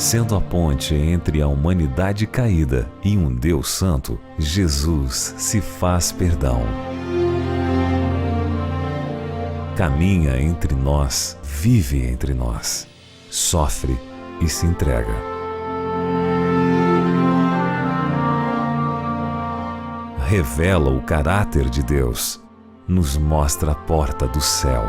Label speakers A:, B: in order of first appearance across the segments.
A: Sendo a ponte entre a humanidade caída e um Deus santo, Jesus se faz perdão. Caminha entre nós, vive entre nós, sofre e se entrega. Revela o caráter de Deus, nos mostra a porta do céu.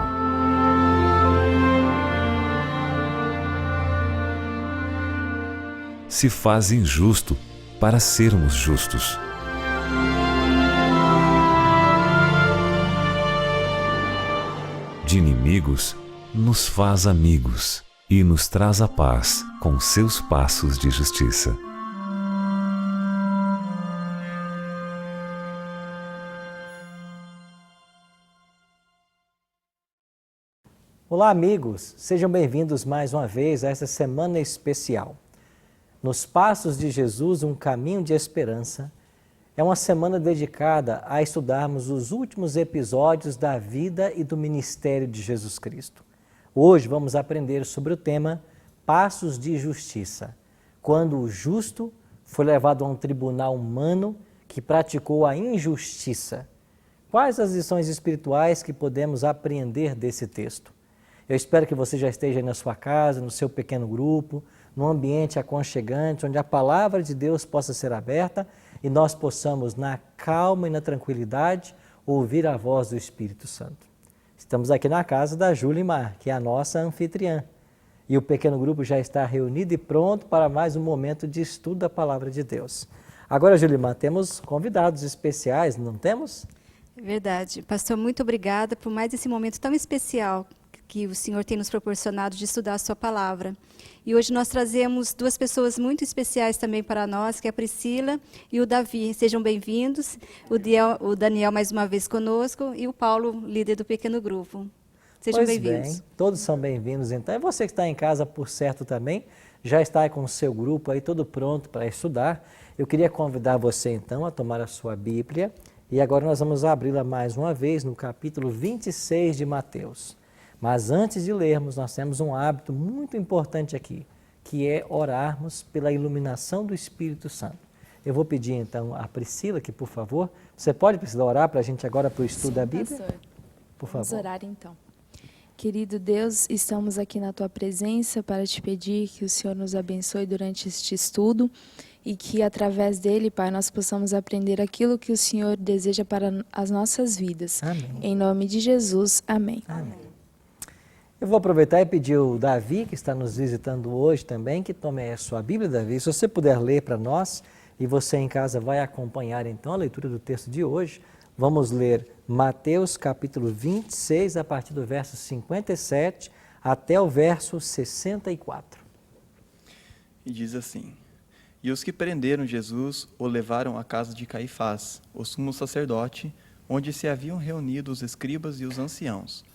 A: Se faz injusto para sermos justos. De inimigos, nos faz amigos e nos traz a paz com seus passos de justiça.
B: Olá, amigos! Sejam bem-vindos mais uma vez a essa semana especial. Nos Passos de Jesus, um caminho de esperança, é uma semana dedicada a estudarmos os últimos episódios da vida e do ministério de Jesus Cristo. Hoje vamos aprender sobre o tema Passos de Justiça, quando o justo foi levado a um tribunal humano que praticou a injustiça. Quais as lições espirituais que podemos aprender desse texto? Eu espero que você já esteja aí na sua casa, no seu pequeno grupo, num ambiente aconchegante, onde a palavra de Deus possa ser aberta e nós possamos, na calma e na tranquilidade, ouvir a voz do Espírito Santo. Estamos aqui na casa da Julimar, que é a nossa anfitriã. E o pequeno grupo já está reunido e pronto para mais um momento de estudo da palavra de Deus. Agora, Julimar, temos convidados especiais, não temos?
C: É verdade. Pastor, muito obrigada por mais esse momento tão especial que o Senhor tem nos proporcionado de estudar a sua palavra. E hoje nós trazemos duas pessoas muito especiais também para nós, que é a Priscila e o Davi. Sejam bem-vindos. O Daniel mais uma vez conosco e o Paulo, líder do pequeno grupo. Sejam bem-vindos.
B: Bem, todos são bem-vindos então. E você que está em casa, por certo, também, já está aí com o seu grupo aí todo pronto para estudar. Eu queria convidar você então a tomar a sua Bíblia e agora nós vamos abri-la mais uma vez no capítulo 26 de Mateus. Mas antes de lermos, nós temos um hábito muito importante aqui, que é orarmos pela iluminação do Espírito Santo. Eu vou pedir então a Priscila que, por favor, você pode, Priscila, orar para a gente agora para o estudo da Bíblia?
D: Pastor.
B: Por favor.
D: Vamos orar então. Querido Deus, estamos aqui na Tua presença para te pedir que o Senhor nos abençoe durante este estudo e que através dele, Pai, nós possamos aprender aquilo que o Senhor deseja para as nossas vidas.
B: Amém.
D: Em nome de Jesus, amém.
B: Amém. Eu vou aproveitar e pedir ao Davi, que está nos visitando hoje também, que tome a sua Bíblia, Davi. Se você puder ler para nós, e você em casa vai acompanhar então a leitura do texto de hoje, vamos ler Mateus capítulo 26, a partir do verso 57 até o verso 64.
E: E diz assim: E os que prenderam Jesus o levaram à casa de Caifás, o sumo sacerdote, onde se haviam reunido os escribas e os anciãos.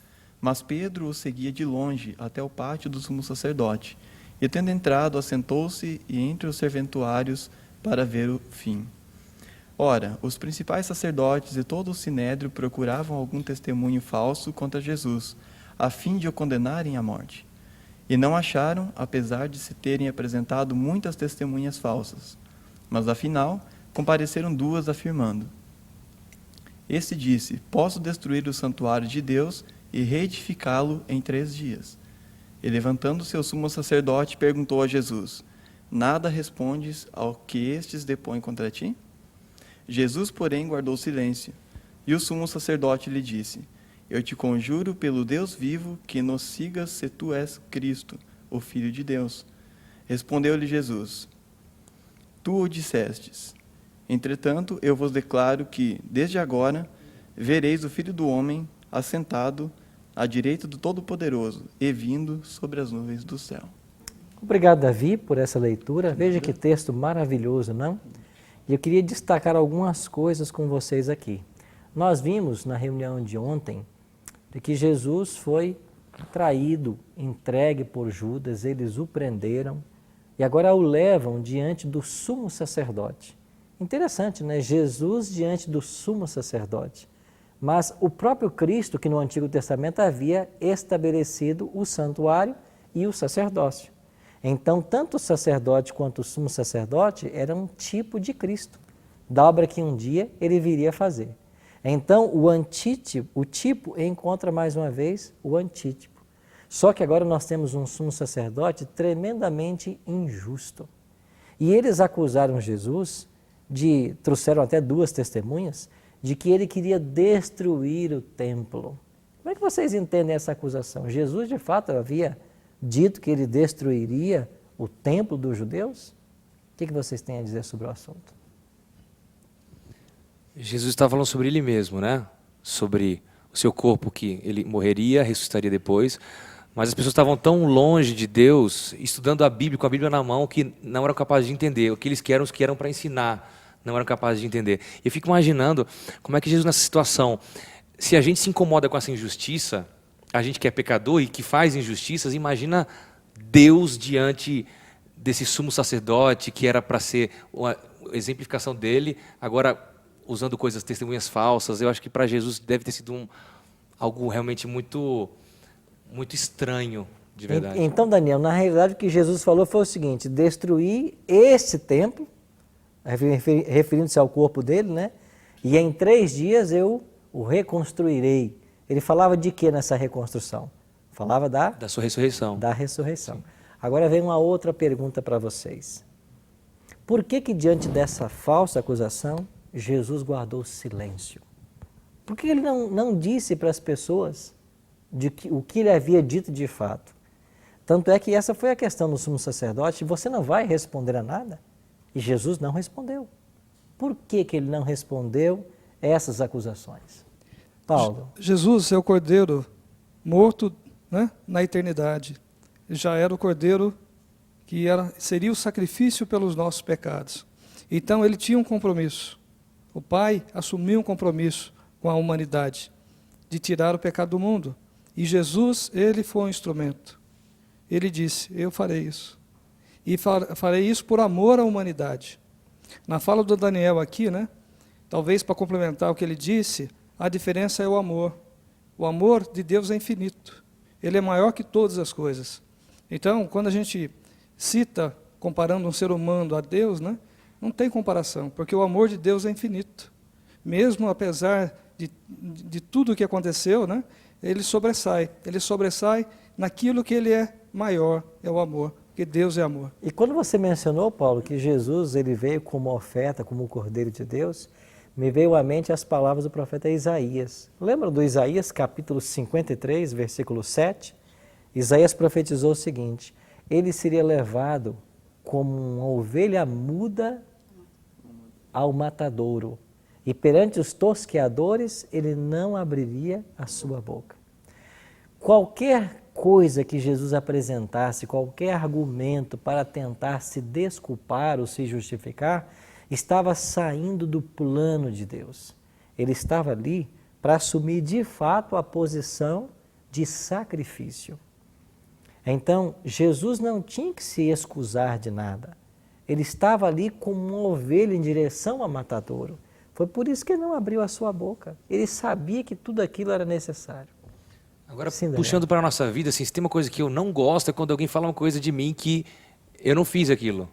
E: Mas Pedro o seguia de longe até o pátio do sumo sacerdote, e tendo entrado, assentou-se entre os serventuários para ver o fim. Ora, os principais sacerdotes e todo o sinédrio procuravam algum testemunho falso contra Jesus, a fim de o condenarem à morte. E não acharam, apesar de se terem apresentado muitas testemunhas falsas. Mas, afinal, compareceram duas, afirmando: Este disse: Posso destruir o santuário de Deus e reedificá-lo em 3 dias. E levantando-se o sumo sacerdote, perguntou a Jesus: Nada respondes ao que estes depõem contra ti? Jesus, porém, guardou silêncio. E o sumo sacerdote lhe disse: Eu te conjuro pelo Deus vivo que nos sigas se tu és Cristo, o Filho de Deus. Respondeu-lhe Jesus: Tu o dissestes. Entretanto, eu vos declaro que, desde agora, vereis o Filho do Homem assentado à direita do Todo-Poderoso e vindo sobre as nuvens do céu.
B: Obrigado, Davi, por essa leitura. Veja que texto maravilhoso, não? E eu queria destacar algumas coisas com vocês aqui. Nós vimos na reunião de ontem de que Jesus foi traído, entregue por Judas, eles o prenderam e agora o levam diante do sumo sacerdote. Interessante, né? Jesus diante do sumo sacerdote. Mas o próprio Cristo, que no Antigo Testamento havia estabelecido o santuário e o sacerdócio. Então, tanto o sacerdote quanto o sumo sacerdote eram um tipo de Cristo, da obra que um dia ele viria a fazer. Então, o tipo encontra mais uma vez o antítipo. Só que agora nós temos um sumo sacerdote tremendamente injusto. E eles acusaram Jesus trouxeram até 2 testemunhas, de que ele queria destruir o templo. Como é que vocês entendem essa acusação? Jesus, de fato, havia dito que ele destruiria o templo dos judeus? O que vocês têm a dizer sobre o assunto?
F: Jesus estava falando sobre ele mesmo, né? Sobre o seu corpo, que ele morreria, ressuscitaria depois. Mas as pessoas estavam tão longe de Deus, estudando a Bíblia, com a Bíblia na mão, que não eram capazes de entender. O que eles queriam, os que eram para ensinar, não eram capazes de entender. Eu fico imaginando como é que Jesus, nessa situação, se a gente se incomoda com essa injustiça, a gente que é pecador e que faz injustiças, imagina Deus diante desse sumo sacerdote, que era para ser a exemplificação dele, agora usando coisas, testemunhas falsas. Eu acho que para Jesus deve ter sido algo realmente muito estranho, de verdade.
B: Então, Daniel, na realidade o que Jesus falou foi o seguinte: destruir esse templo, referindo-se ao corpo dele, né? E em 3 dias eu o reconstruirei. Ele falava de que nessa reconstrução? Falava da
F: sua ressurreição.
B: Da ressurreição. Sim. Agora vem uma outra pergunta para vocês. Por que diante dessa falsa acusação, Jesus guardou silêncio? Por que ele não disse para as pessoas o que ele havia dito de fato? Tanto é que essa foi a questão do sumo sacerdote: você não vai responder a nada? E Jesus não respondeu. Por que ele não respondeu essas acusações? Paulo.
G: Jesus é o Cordeiro morto, né, na eternidade. Já era o Cordeiro que seria o sacrifício pelos nossos pecados. Então ele tinha um compromisso. O Pai assumiu um compromisso com a humanidade de tirar o pecado do mundo. E Jesus, ele foi um instrumento. Ele disse: eu farei isso. E farei isso por amor à humanidade. Na fala do Daniel aqui, né, talvez para complementar o que ele disse, a diferença é o amor. O amor de Deus é infinito. Ele é maior que todas as coisas. Então, quando a gente cita, comparando um ser humano a Deus, né, não tem comparação, porque o amor de Deus é infinito. Mesmo apesar de tudo o que aconteceu, né, ele sobressai naquilo que ele é maior, é o amor, porque Deus é amor.
B: E quando você mencionou, Paulo, que Jesus ele veio como oferta, como o Cordeiro de Deus, me veio à mente as palavras do profeta Isaías. Lembra do Isaías, capítulo 53, versículo 7? Isaías profetizou o seguinte: ele seria levado como uma ovelha muda ao matadouro, e perante os tosqueadores ele não abriria a sua boca. Qualquer coisa que Jesus apresentasse, qualquer argumento para tentar se desculpar ou se justificar, estava saindo do plano de Deus. Ele estava ali para assumir de fato a posição de sacrifício. Então, Jesus não tinha que se excusar de nada. Ele estava ali como uma ovelha em direção ao matadouro. Foi por isso que ele não abriu a sua boca. Ele sabia que tudo aquilo era necessário.
F: Agora, puxando para a nossa vida, assim, se tem uma coisa que eu não gosto é quando alguém fala uma coisa de mim que eu não fiz aquilo.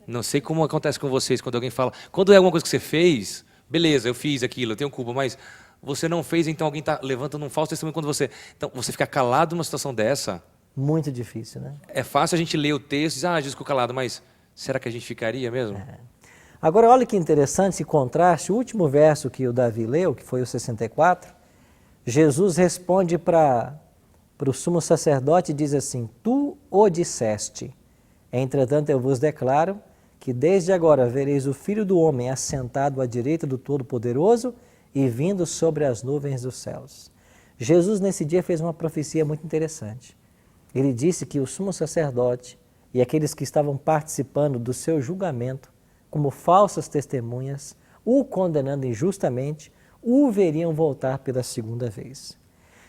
F: Não sei como acontece com vocês quando alguém fala. Quando é alguma coisa que você fez, beleza, eu fiz aquilo, eu tenho culpa, mas você não fez, então alguém está levantando um falso testemunho quando você. Então, você fica calado numa situação dessa.
B: Muito difícil, né?
F: É fácil a gente ler o texto e dizer, Jesus ficou calado, mas será que a gente ficaria mesmo?
B: Agora, olha que interessante esse contraste. O último verso que o Davi leu, que foi o 64, Jesus responde para o sumo sacerdote e diz assim: tu o disseste, entretanto eu vos declaro que desde agora vereis o Filho do Homem assentado à direita do Todo-Poderoso e vindo sobre as nuvens dos céus. Jesus nesse dia fez uma profecia muito interessante. Ele disse que o sumo sacerdote e aqueles que estavam participando do seu julgamento como falsas testemunhas, o condenando injustamente, o veriam voltar pela segunda vez.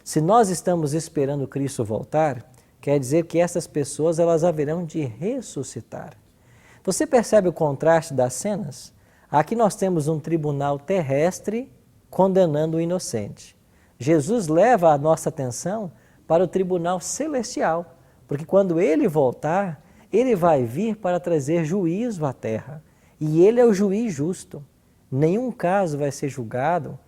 B: Se nós estamos esperando Cristo voltar, quer dizer que essas pessoas elas haverão de ressuscitar. Você percebe o contraste das cenas? Aqui nós temos um tribunal terrestre condenando o inocente. Jesus leva a nossa atenção para o tribunal celestial, porque quando ele voltar, Ele vai vir para trazer juízo à terra. E ele é o juiz justo. Nenhum caso vai ser julgado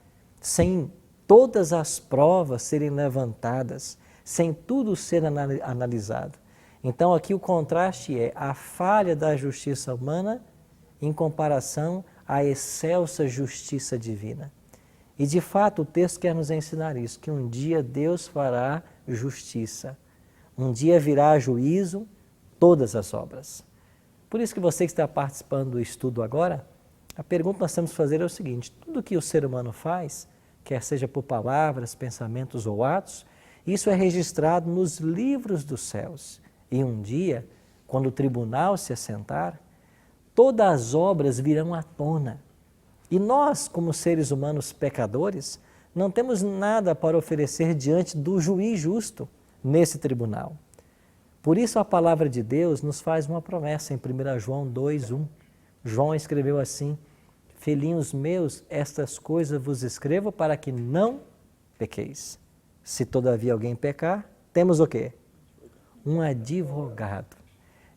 B: sem todas as provas serem levantadas, sem tudo ser analisado. Então aqui o contraste é a falha da justiça humana em comparação à excelsa justiça divina. E de fato o texto quer nos ensinar isso, que um dia Deus fará justiça. Um dia virá juízo todas as obras. Por isso que você que está participando do estudo agora, a pergunta que nós temos que fazer é o seguinte: tudo que o ser humano faz, quer seja por palavras, pensamentos ou atos, isso é registrado nos livros dos céus. E um dia, quando o tribunal se assentar, todas as obras virão à tona. E nós, como seres humanos pecadores, não temos nada para oferecer diante do juiz justo nesse tribunal. Por isso a palavra de Deus nos faz uma promessa em 1 João 2:1. João escreveu assim: filhinhos meus, estas coisas vos escrevo para que não pequeis. Se todavia alguém pecar, temos o quê? Um advogado.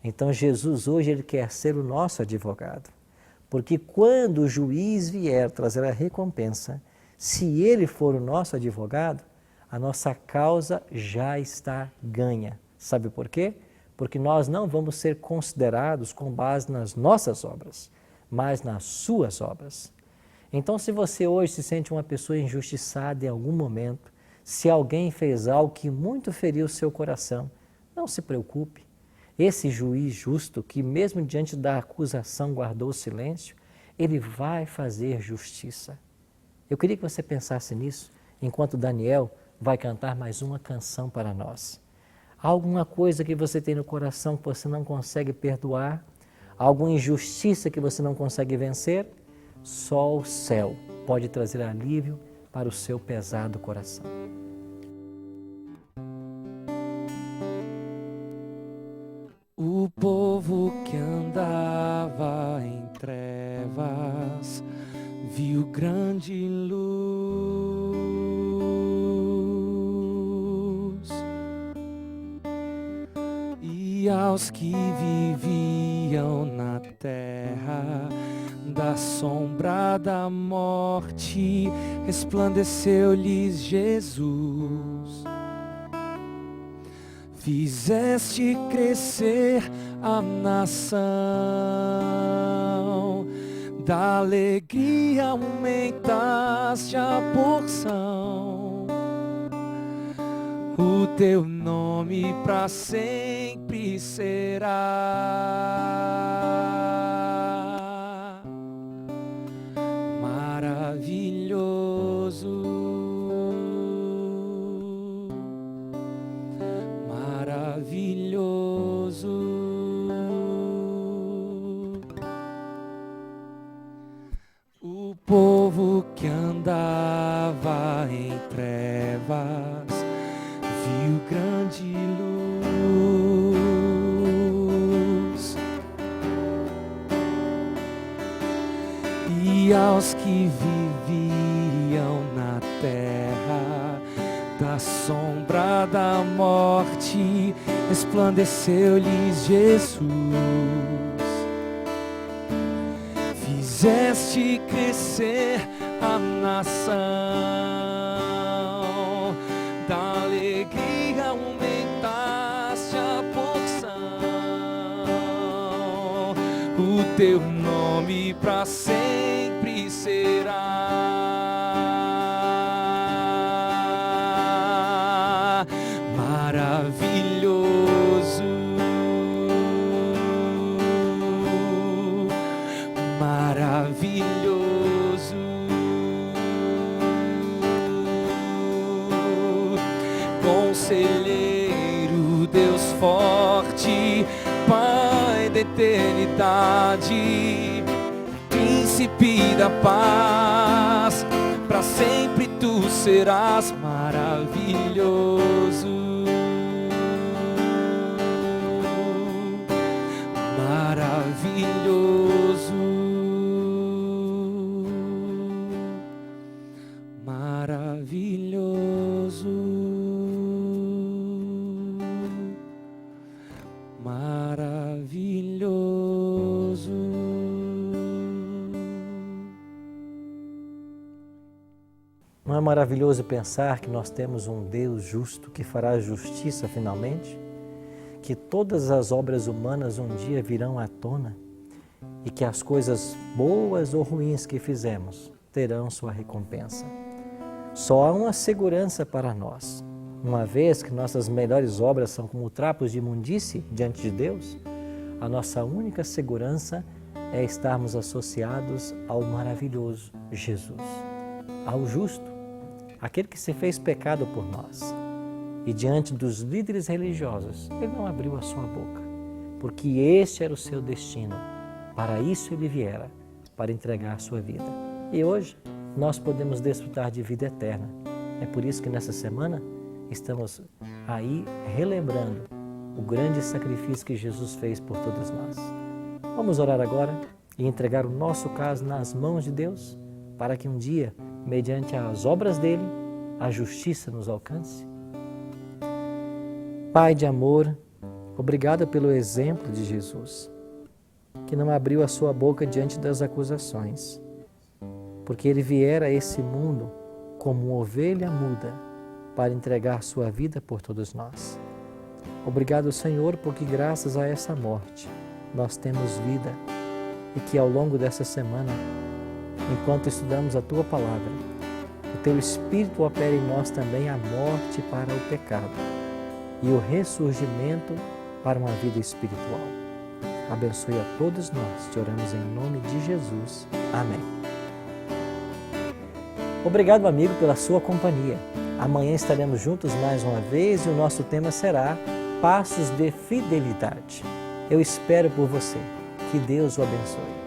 B: Então Jesus hoje ele quer ser o nosso advogado. Porque quando o juiz vier trazer a recompensa, se ele for o nosso advogado, a nossa causa já está ganha. Sabe por quê? Porque nós não vamos ser considerados com base nas nossas obras, mas nas suas obras. Então, se você hoje se sente uma pessoa injustiçada em algum momento, se alguém fez algo que muito feriu o seu coração, não se preocupe. Esse juiz justo, que mesmo diante da acusação guardou silêncio, ele vai fazer justiça. Eu queria que você pensasse nisso, enquanto Daniel vai cantar mais uma canção para nós. Alguma coisa que você tem no coração que você não consegue perdoar, alguma injustiça que você não consegue vencer, só o céu pode trazer alívio para o seu pesado coração.
F: O povo que andava em trevas viu grande luz, e aos que viviam na terra da sombra da morte resplandeceu-lhes Jesus. Fizeste crescer a nação, da alegria aumentaste a porção. O teu nome para sempre será maravilhoso. O povo que andava em trevas viu grande luz, e aos que viviam na terra da sombra da morte resplandeceu-lhes Jesus. Fizeste crescer a nação, da alegria aumentaste a porção. O teu nome para sempre será maravilhoso, maravilhoso. Conselheiro, Deus forte, Pai da eternidade, Príncipe da paz, para sempre tu serás maravilhoso, maravilhoso, maravilhoso, maravilhoso.
B: maravilhoso pensar que nós temos um Deus justo que fará justiça finalmente? Que todas as obras humanas um dia virão à tona e que as coisas boas ou ruins que fizemos terão sua recompensa. Só há uma segurança para nós. Uma vez que nossas melhores obras são como trapos de imundície diante de Deus, a nossa única segurança é estarmos associados ao maravilhoso Jesus, ao justo, aquele que se fez pecado por nós. E diante dos líderes religiosos, ele não abriu a sua boca, porque este era o seu destino. Para isso ele viera, para entregar a sua vida. E hoje nós podemos desfrutar de vida eterna. É por isso que nessa semana estamos aí relembrando o grande sacrifício que Jesus fez por todos nós. Vamos orar agora e entregar o nosso caso nas mãos de Deus, para que um dia, mediante as obras dele, a justiça nos alcance. Pai de amor, obrigado pelo exemplo de Jesus, que não abriu a sua boca diante das acusações, porque ele viera a esse mundo como uma ovelha muda para entregar sua vida por todos nós. Obrigado, Senhor, porque graças a essa morte nós temos vida e que ao longo dessa semana, enquanto estudamos a Tua Palavra, o Teu Espírito opera em nós também a morte para o pecado e o ressurgimento para uma vida espiritual. Abençoe a todos nós, te oramos em nome de Jesus. Amém. Obrigado, amigo, pela sua companhia. Amanhã estaremos juntos mais uma vez e o nosso tema será Passos de Fidelidade. Eu espero por você. Que Deus o abençoe.